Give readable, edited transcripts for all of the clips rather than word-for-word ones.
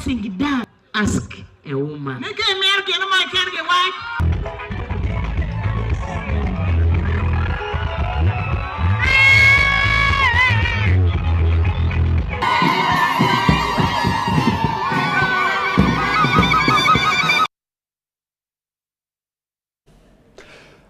anything done, ask a woman.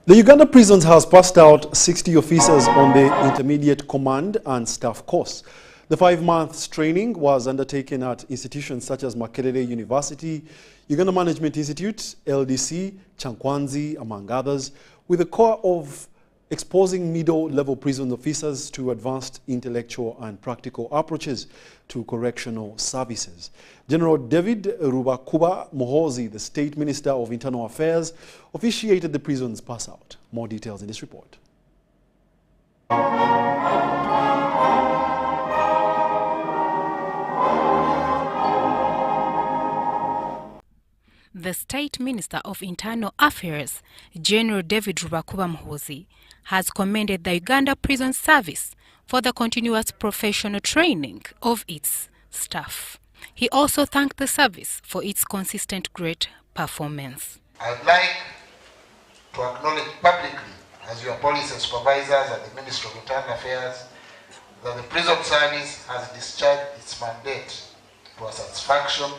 The Uganda Prisons has passed out 60 officers on the Intermediate Command and Staff course. The 5-month training was undertaken at institutions such as Makerere University, Uganda Management Institute, LDC, Chankwanzi, among others, with the core of exposing middle-level prison officers to advanced intellectual and practical approaches to correctional services. General David Rubakuba Muhoozi, the State Minister of Internal Affairs, officiated the prison's pass-out. More details in this report. The State Minister of Internal Affairs, General David Rubakuba Muhoozi, has commended the Uganda Prison Service for the continuous professional training of its staff. He also thanked the service for its consistent great performance. I'd like to acknowledge publicly, as your policy supervisors at the Ministry of Internal Affairs, that the prison service has discharged its mandate to a satisfaction,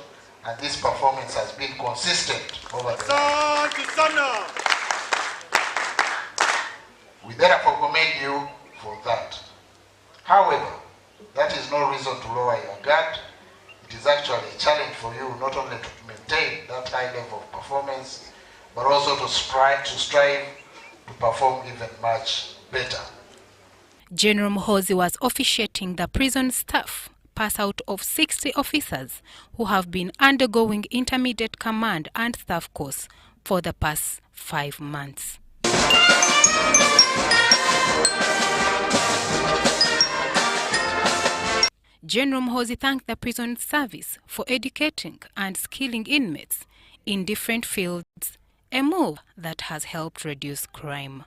and this performance has been consistent over the years. We therefore commend you for that. However, that is no reason to lower your guard. It is actually a challenge for you not only to maintain that high level of performance, but also to strive to perform even much better. General Muhoozi was officiating the prison staff pass-out of 60 officers who have been undergoing intermediate command and staff course for the past 5 months. General Muhoozi thanked the prison service for educating and skilling inmates in different fields, a move that has helped reduce crime.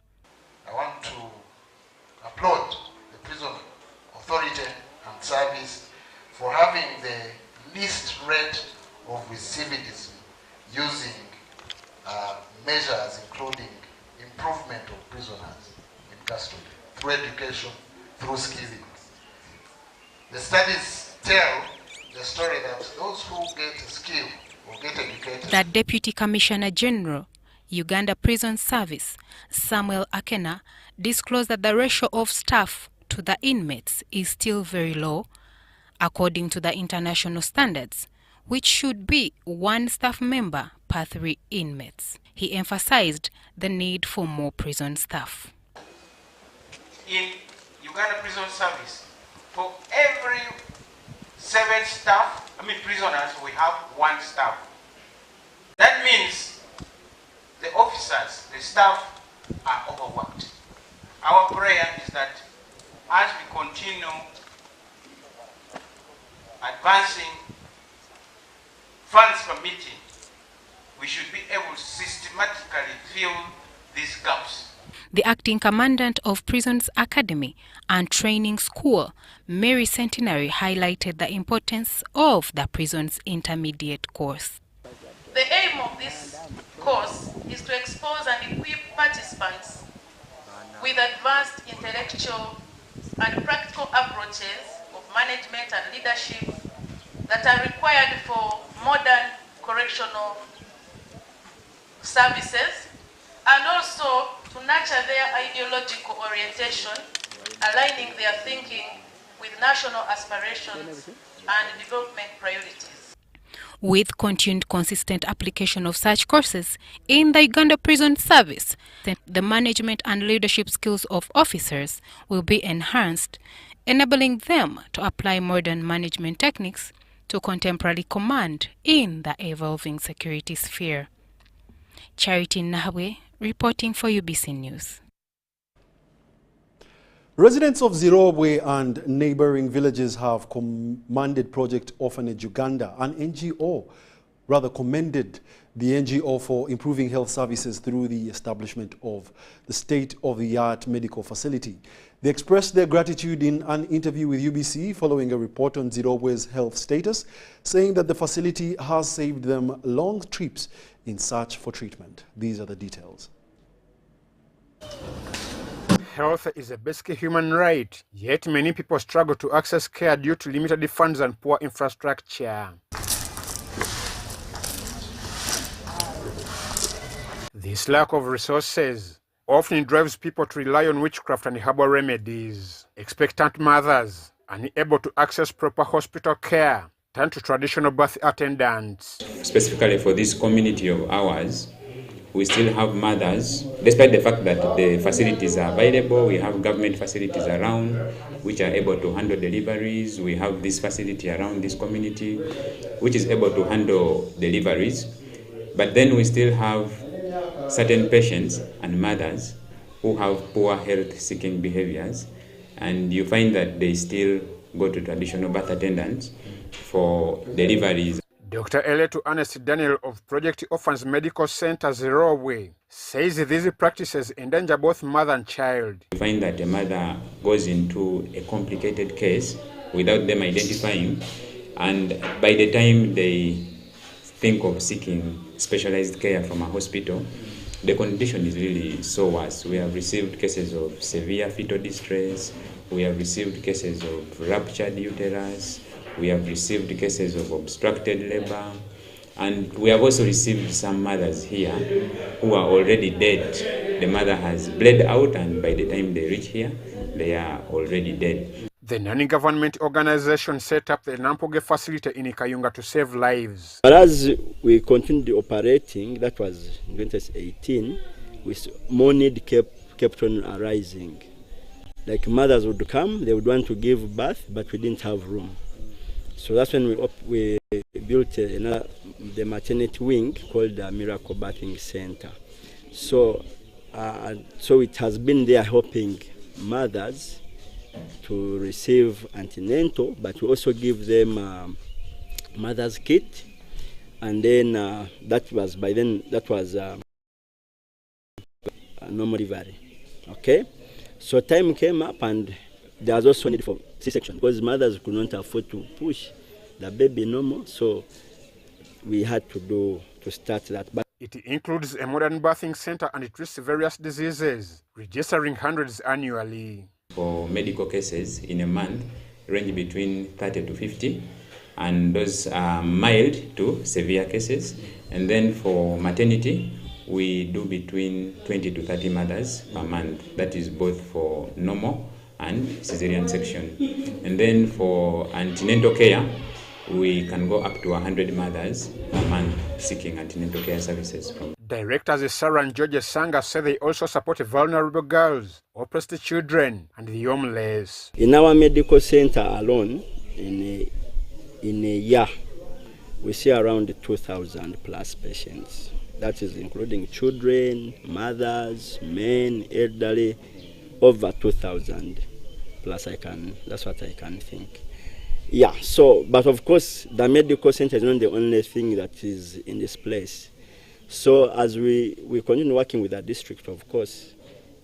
I want to applaud the prison authority and service for having the least rate of recidivism using measures including improvement of prisoners in custody through education, through skilling. The studies tell the story that those who get skilled or get educated. The Deputy Commissioner General, Uganda Prison Service, Samuel Akena, disclosed that the ratio of staff to the inmates is still very low, according to the international standards, which should be 1 staff member per 3 inmates. He emphasized the need for more prison staff. In Uganda Prison Service, for every 7 prisoners, we have 1 staff. That means the officers, the staff are overworked. Our prayer is that as we continue advancing, funds permitting, we should be able to systematically fill these gaps. The acting commandant of Prisons Academy and Training School, Mary Centenary, highlighted the importance of the prison's intermediate course. The aim of this course is to expose and equip participants with advanced intellectual and practical approaches of management and leadership that are required for modern correctional services, and also to nurture their ideological orientation, aligning their thinking with national aspirations and development priorities. With continued consistent application of such courses in the Uganda Prison Service, the management and leadership skills of officers will be enhanced, enabling them to apply modern management techniques to contemporary command in the evolving security sphere. Charity Nahwe, reporting for UBC News. Residents of Zirobwe and neighboring villages have commended Project Orphanage Uganda, an NGO, commended the NGO for improving health services through the establishment of the state-of-the-art medical facility. They expressed their gratitude in an interview with UBC following a report on Zimbabwe's health status, saying that the facility has saved them long trips in search for treatment. These are the details. Health is a basic human right, yet many people struggle to access care due to limited funds and poor infrastructure. This lack of resources often drives people to rely on witchcraft and herbal remedies. Expectant mothers, unable to access proper hospital care, turn to traditional birth attendants. Specifically for this community of ours, we still have mothers, despite the fact that the facilities are available. We have government facilities around which are able to handle deliveries. We have this facility around this community which is able to handle deliveries. But then we still have certain patients and mothers who have poor health-seeking behaviors, and you find that they still go to traditional birth attendants for deliveries. Dr. Eletu Ernest Daniel of Project Orphans Medical Center Zerowe says these practices endanger both mother and child. You find that a mother goes into a complicated case without them identifying, and by the time they think of seeking specialized care from a hospital, the condition is really so worse. We have received cases of severe fetal distress. We have received cases of ruptured uterus. We have received cases of obstructed labor. And we have also received some mothers here who are already dead. The mother has bled out, and by the time they reach here, they are already dead. The non-government organization set up the Nampoge facility in Kayunga to save lives. But as we continued operating, that was in 2018, more need kept on arising. Like mothers would come, they would want to give birth, but we didn't have room. So that's when we built the maternity wing called the Miracle Birthing Center. So it has been there helping mothers to receive antenatal, but we also give them mother's kit, and then that was normal delivery. Okay, so time came up, and there was also need for C-section because mothers could not afford to push the baby normal, so we had to start that. But it includes a modern birthing center, and it treats various diseases, registering hundreds annually. For medical cases in a month, range between 30 to 50, and those are mild to severe cases. And then for maternity, we do between 20 to 30 mothers per month. That is both for normal and cesarean section. And then for antenatal care, we can go up to 100 mothers per month seeking antenatal care services. Directors Sarah and George Sanga say they also support vulnerable girls, oppressed children, and the homeless. In our medical center alone, in a year, we see around 2,000 plus patients. That is including children, mothers, men, elderly, over 2,000 plus. That's what I can think. Yeah, so, but of course, the medical center is not the only thing that is in this place. So as we continue working with the district, of course,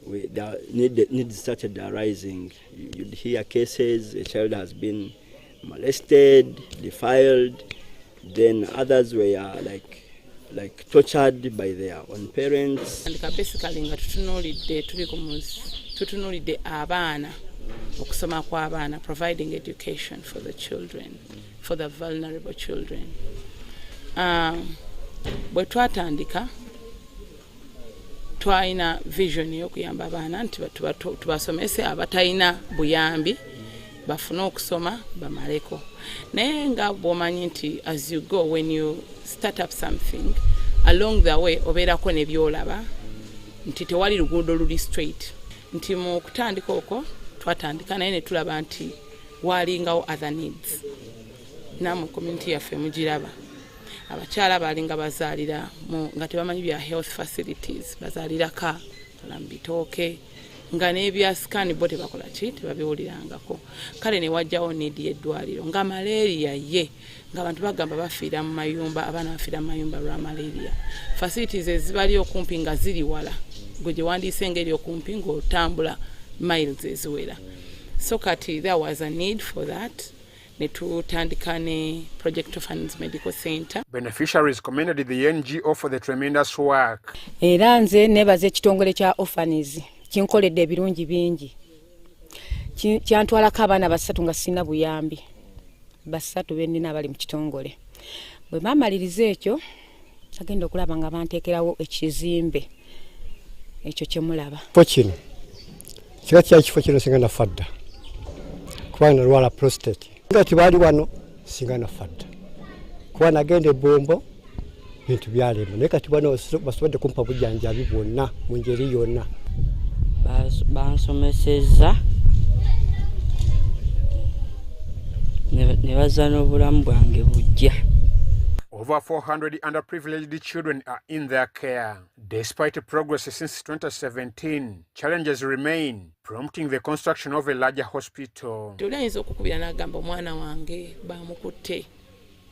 needs started arising. You'd hear cases, a child has been molested, defiled, then others were like tortured by their own parents. And basically, tutunulide abana okusoma kw'abaana, providing education for the children, for the vulnerable children. Bwe twatandika twalina vision y'okuyamba abaana nti tubasomese abatalina buyambi bafune okusoma bamaleko. Naye nga bw'omanyi nti as you go, when you start up something, along the way obeerako ne byolaba nti tewali luguudo luli straight. Nti mu kutandika okwo twatandika naye ne tulaba nti walingawo other needs. Namwe community yaffe mugiraba. Abakyala balinga bazaalira nga tebamanyi bya health facilities, bazaaliraka bitooke nga n'ebya scan bo tebakola ki, tebabiwulirangako. Kale ne wajjawo need y'eddwaliro nga malaria ye, ng'abantu bagamba bafiira mu mayumba, abaana bafiira mu mayumba lwa malaria. Facilities ezibali okumpi nga ziri wala, gwe gye wandiise ngeri okumpi ng'otambula miles eziwera. So kati there was a need for that. Netutandika ne Project Orphans Medical Center. Beneficiaries commended the NGO for the tremendous work. Era nze nebaza ekitongole kya Orphans kinkoledde ebirungi bingi. Kyantwalako abaana basatu nga sina buyambi. Basatu bennina abali mu kitongole. Bwe bamaliriza ekyo agenda okulaba nga banteekerawo ekizimbe ekyo kye mulaba. Kino kiba kifo kino singa nafadda kubanga nalwala prostate nga tibali wano singa nafadda kuba nagenda ebombo bintu byalema naye kati bano basobodde kumpa bujjanjabi bwonna mu ngeri yonna. Bansomeseza ne baza n'obulamu bwange bujja. Over 400 underprivileged children are in their care. Despite progress since 2017, challenges remain, prompting the construction of a larger hospital. Tulayinza okukubira n'agamba omwana wange bamukutte